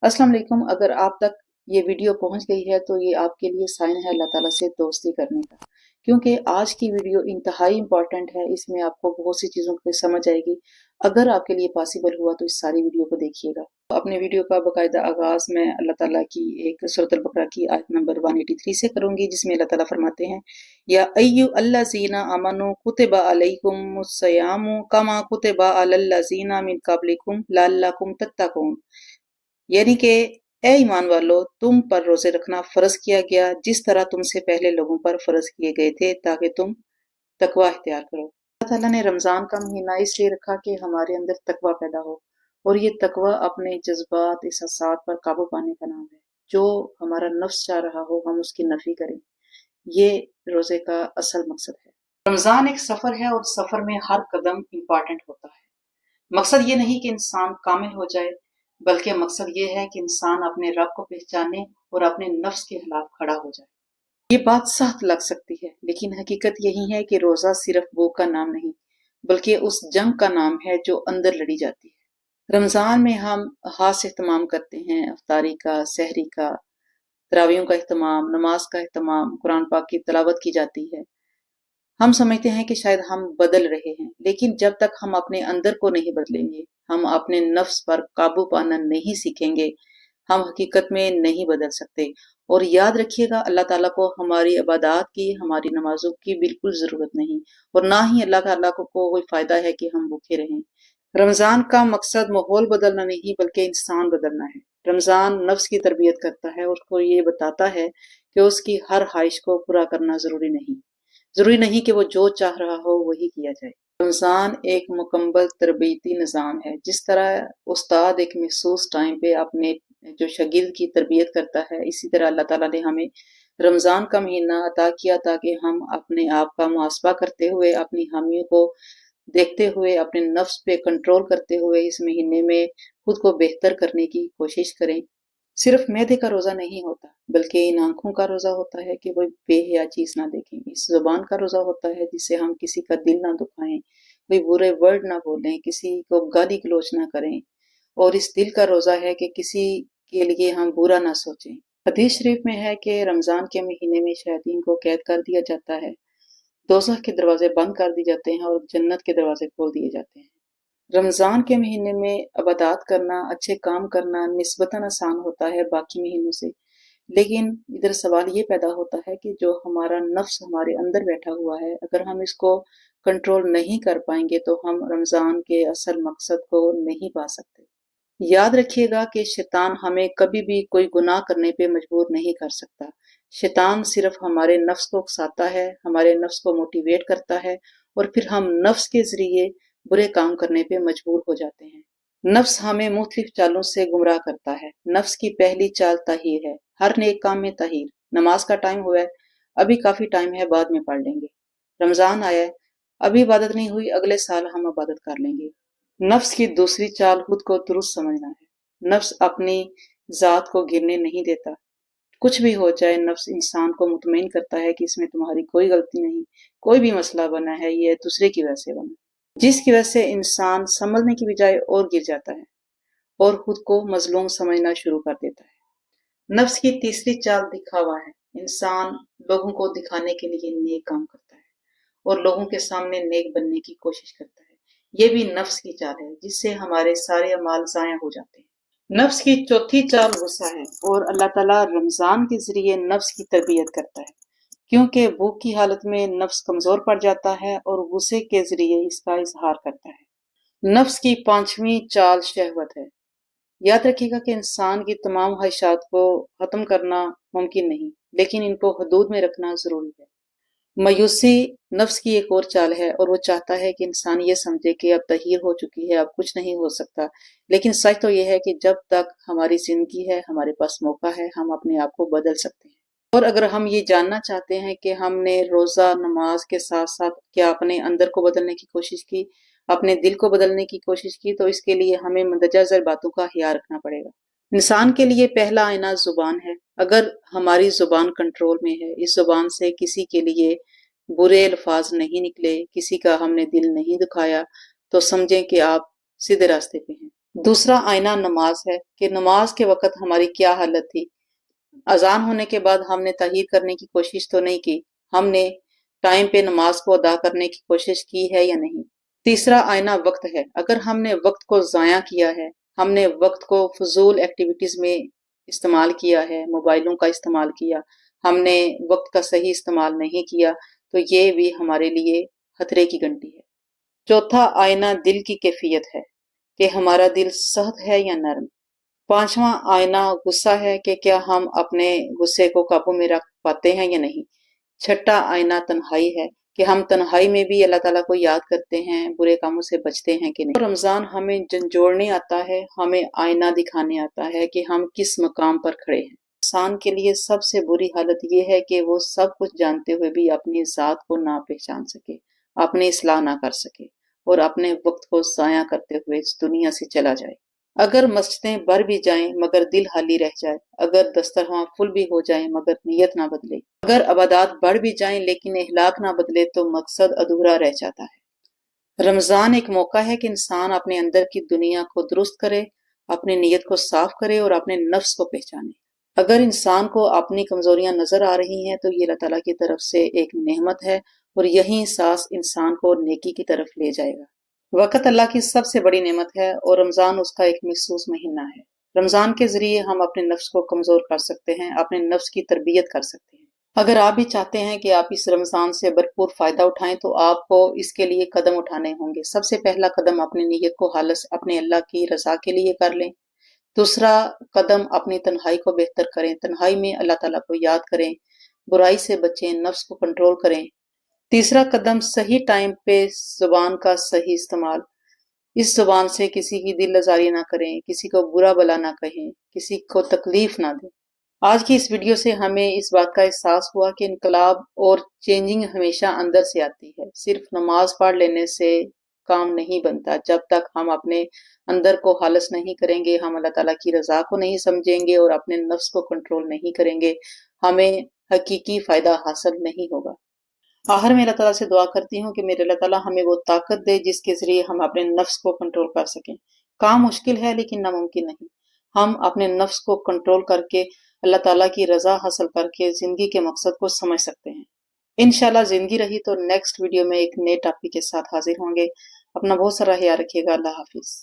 अस्सलाम वालेकुम। अगर आप तक ये वीडियो पहुंच गई है तो ये आपके लिए साइन है अल्लाह ताला से दोस्ती करने का, क्योंकि आज की वीडियो इंतहाई इम्पॉर्टेंट है। इसमें आपको बहुत सी चीज़ों की समझ आएगी। अगर आपके लिए पॉसिबल हुआ तो इस सारी वीडियो को देखिएगा। अपने वीडियो का बाकायदा आगाज़ मैं अल्लाह ताला की एक सूरत अल बकरा की आयत नंबर 183 से करूंगी, जिसमें अल्लाह ताला फरमाते हैं, या अय्यु अल्लज़ीना आमनू कुतिबा अलैकुमुस सियामु कमा कुतिबा अलल्लज़ीना मिन क़ब्लिकुम लअल्लकुम तत्तकून। यानी कि ए ईमान वालो, तुम पर रोजे रखना फर्ज किया गया जिस तरह तुमसे पहले लोगों पर फर्ज किए गए थे, ताकि तुम तकवा इख्तियार करो। अल्लाह ताला ने रमज़ान का महीना इसलिए रखा कि हमारे अंदर तकवा पैदा हो, और ये तकवा अपने जज्बात एहसासात पर काबू पाने का नाम है। जो हमारा नफ्स चाह रहा हो हम उसकी नफी करें, ये रोजे का असल मकसद है। रमज़ान एक सफ़र है और सफ़र में हर कदम इम्पॉर्टेंट होता है। मकसद ये नहीं कि इंसान कामिल हो जाए, बल्कि मकसद ये है कि इंसान अपने रब को पहचाने और अपने नफ्स के खिलाफ खड़ा हो जाए। ये बात सख्त लग सकती है, लेकिन हकीकत यही है कि रोजा सिर्फ भूख का नाम नहीं, बल्कि उस जंग का नाम है जो अंदर लड़ी जाती है। रमजान में हम खास एहतमाम करते हैं, अफ्तारी का, सहरी का, तरावियों का एहतमाम, नमाज का एहतमाम, कुरान पाक की तिलावत की जाती है। हम समझते हैं कि शायद हम बदल रहे हैं, लेकिन जब तक हम अपने अंदर को नहीं बदलेंगे, हम अपने नफ्स पर काबू पाना नहीं सीखेंगे, हम हकीकत में नहीं बदल सकते। और याद रखिएगा, अल्लाह ताला को हमारी इबादत की, हमारी नमाजों की बिल्कुल ज़रूरत नहीं, और ना ही अल्लाह ताला को कोई फ़ायदा है कि हम भूखे रहें। रमज़ान का मकसद माहौल बदलना नहीं, बल्कि इंसान बदलना है। रमज़ान नफ्स की तरबियत करता है और उसको ये बताता है कि उसकी हर ख्वाहिश को पूरा करना ज़रूरी नहीं कि वो जो चाह रहा हो वही किया जाए। रमज़ान एक मुकम्मल तरबियती निज़ाम है। जिस तरह उस्ताद एक मखसूस टाइम पे अपने जो शागिर्द की तरबियत करता है, इसी तरह अल्लाह ताला ने हमें रमज़ान का महीना अता किया ताकि हम अपने आप का मुहासबा करते हुए, अपनी खामियों को देखते हुए, अपने नफ्स पे कंट्रोल करते हुए इस महीने में खुद को बेहतर करने की कोशिश करें। सिर्फ मैदे का रोजा नहीं होता, बल्कि इन आंखों का रोजा होता है कि वो बेहया चीज ना देखें। इस जुबान का रोजा होता है जिससे हम किसी का दिल ना दुखाएं, कोई बुरे वर्ड ना बोलें, किसी को गाली गलौज ना करें। और इस दिल का रोजा है कि किसी के लिए हम बुरा ना सोचें। हदीस शरीफ में है कि रमजान के महीने में शैतान को कैद कर दिया जाता है, दोज़ख के दरवाजे बंद कर दिए जाते हैं और जन्नत के दरवाजे खोल दिए जाते हैं। रमज़ान के महीने में इबादत करना, अच्छे काम करना निस्बतन आसान होता है बाकी महीनों से। लेकिन इधर सवाल ये पैदा होता है कि जो हमारा नफ्स हमारे अंदर बैठा हुआ है, अगर हम इसको कंट्रोल नहीं कर पाएंगे तो हम रमज़ान के असल मकसद को नहीं पा सकते। याद रखिएगा कि शैतान हमें कभी भी कोई गुनाह करने पे मजबूर नहीं कर सकता। शैतान सिर्फ हमारे नफ्स को उकसाता है, हमारे नफ्स को मोटिवेट करता है, और फिर हम नफ्स के जरिए बुरे काम करने पे मजबूर हो जाते हैं। नफ्स हमें मुख्तलिफ चालों से गुमराह करता है। नफ्स की पहली चाल ताहीर है, हर नेक काम में ताहीर। नमाज का टाइम हुआ है, अभी काफी टाइम है, बाद में पढ़ लेंगे। रमजान आया है, अभी इबादत नहीं हुई, अगले साल हम इबादत कर लेंगे। नफ्स की दूसरी चाल खुद को दुरुस्त समझना है। नफ्स अपनी जात को गिरने नहीं देता। कुछ भी हो जाए, नफ्स इंसान को मुतमईन करता है कि इसमें तुम्हारी कोई गलती नहीं, कोई भी मसला बना है ये दूसरे की वजह से बना है, जिसकी वजह से इंसान समझने की बजाय और गिर जाता है और खुद को मजलूम समझना शुरू कर देता है। नफ्स की तीसरी चाल दिखावा है। इंसान लोगों को दिखाने के लिए नेक काम करता है और लोगों के सामने नेक बनने की कोशिश करता है। ये भी नफ्स की चाल है, जिससे हमारे सारे अमाल ज़ाया हो जाते हैं। नफ्स की चौथी चाल गुस्सा है, और अल्लाह ताला रमजान के जरिए नफ्स की तरबियत करता है, क्योंकि भूख की हालत में नफ्स कमजोर पड़ जाता है और गुस्से के जरिए इसका इजहार करता है। नफ्स की पांचवी चाल शहवत है। याद रखिएगा कि इंसान की तमाम ख्वाहिशात को खत्म करना मुमकिन नहीं, लेकिन इनको हदूद में रखना जरूरी है। मायूसी नफ्स की एक और चाल है, और वो चाहता है कि इंसान ये समझे कि अब तहीर हो चुकी है, अब कुछ नहीं हो सकता। लेकिन सच तो ये है कि जब तक हमारी जिंदगी है, हमारे पास मौका है, हम अपने आप को बदल सकते हैं। और अगर हम ये जानना चाहते हैं कि हमने रोजा नमाज के साथ साथ क्या अपने अंदर को बदलने की कोशिश की, अपने दिल को बदलने की कोशिश की, तो इसके लिए हमें मंदरजा झैल बातों का ख्याल रखना पड़ेगा। इंसान के लिए पहला आईना जुबान है। अगर हमारी जुबान कंट्रोल में है, इस जुबान से किसी के लिए बुरे अल्फाज नहीं निकले, किसी का हमने दिल नहीं दुखाया, तो समझें कि आप सीधे रास्ते पे हैं। दूसरा आईना नमाज है कि नमाज के वक़्त हमारी क्या हालत थी। अज़ान होने के बाद हमने ताहीर करने की कोशिश तो नहीं की, हमने टाइम पे नमाज को अदा करने की कोशिश की है या नहीं। तीसरा आईना वक्त है, अगर हमने वक्त को ज़ाया किया है, हमने वक्त को फजूल एक्टिविटीज़ में इस्तेमाल किया है, मोबाइलों का इस्तेमाल किया, हमने वक्त का सही इस्तेमाल नहीं किया, तो ये भी हमारे लिए खतरे की घंटी है। चौथा आईना दिल की कैफियत है कि हमारा दिल सख्त है या नरम। पांचवा आईना गुस्सा है कि क्या हम अपने गुस्से को काबू में रख पाते हैं या नहीं। छठा आईना तन्हाई है कि हम तन्हाई में भी अल्लाह ताला को याद करते हैं, बुरे कामों से बचते हैं कि नहीं। तो रमजान हमें झंझोड़ने आता है, हमें आईना दिखाने आता है कि हम किस मकाम पर खड़े हैं। इंसान के लिए सबसे बुरी हालत ये है कि वो सब कुछ जानते हुए भी अपनी जात को ना पहचान सके, अपनी इस्लाह ना कर सके और अपने वक्त को ज़ाया करते हुए इस दुनिया से चला जाए। अगर मस्जिदें भर भी जाएं मगर दिल खाली रह जाए, अगर दस्तरखान फुल भी हो जाए मगर नीयत ना बदले, अगर अबादात बढ़ भी जाएं लेकिन इखलाक ना बदले तो मकसद अधूरा रह जाता है। रमजान एक मौका है कि इंसान अपने अंदर की दुनिया को दुरुस्त करे, अपनी नीयत को साफ करे और अपने नफ्स को पहचाने। अगर इंसान को अपनी कमजोरियां नजर आ रही हैं तो ये अल्लाह ताला की तरफ से एक नेमत है और यही एहसास इंसान को नेकी की तरफ ले जाएगा। वक़्त अल्लाह की सबसे बड़ी नेमत है और रमज़ान उसका एक मखसूस महीना है। रमज़ान के ज़रिए हम अपने नफ्स को कमज़ोर कर सकते हैं, अपने नफ्स की तरबियत कर सकते हैं। अगर आप भी चाहते हैं कि आप इस रमज़ान से भरपूर फ़ायदा उठाएं तो आपको इसके लिए कदम उठाने होंगे। सबसे पहला कदम अपनी नीयत को खालिस अपने अल्लाह की रज़ा के लिए कर लें। दूसरा कदम अपनी तन्हाई को बेहतर करें, तन्हाई में अल्लाह ताला को याद करें, बुराई से बचें, नफ्स को कंट्रोल करें। तीसरा कदम सही टाइम पे ज़ुबान का सही इस्तेमाल। इस ज़ुबान से किसी की दिल आज़ारी ना करें, किसी को बुरा भला ना कहें, किसी को तकलीफ ना दें। आज की इस वीडियो से हमें इस बात का एहसास हुआ कि इनकलाब और चेंजिंग हमेशा अंदर से आती है। सिर्फ नमाज पढ़ लेने से काम नहीं बनता। जब तक हम अपने अंदर को खालिस नहीं करेंगे, हम अल्लाह ताला की रज़ा को नहीं समझेंगे और अपने नफ्स को कंट्रोल नहीं करेंगे, हमें हकीकी फ़ायदा हासिल नहीं होगा। आखिर में अल्लाह ताला से दुआ करती हूँ कि मेरे अल्लाह ताला हमें वो ताकत दे जिसके ज़रिए हम अपने नफ्स को कंट्रोल कर सकें। काम मुश्किल है लेकिन नामुमकिन नहीं। हम अपने नफ्स को कंट्रोल करके अल्लाह ताला की रज़ा हासिल करके ज़िंदगी के मकसद को समझ सकते हैं। इंशाल्लाह ज़िंदगी रही तो नेक्स्ट वीडियो में एक नए टॉपिक के साथ हाजिर होंगे। अपना बहुत सारा ख्याल रखिएगा। अल्लाह हाफिज़।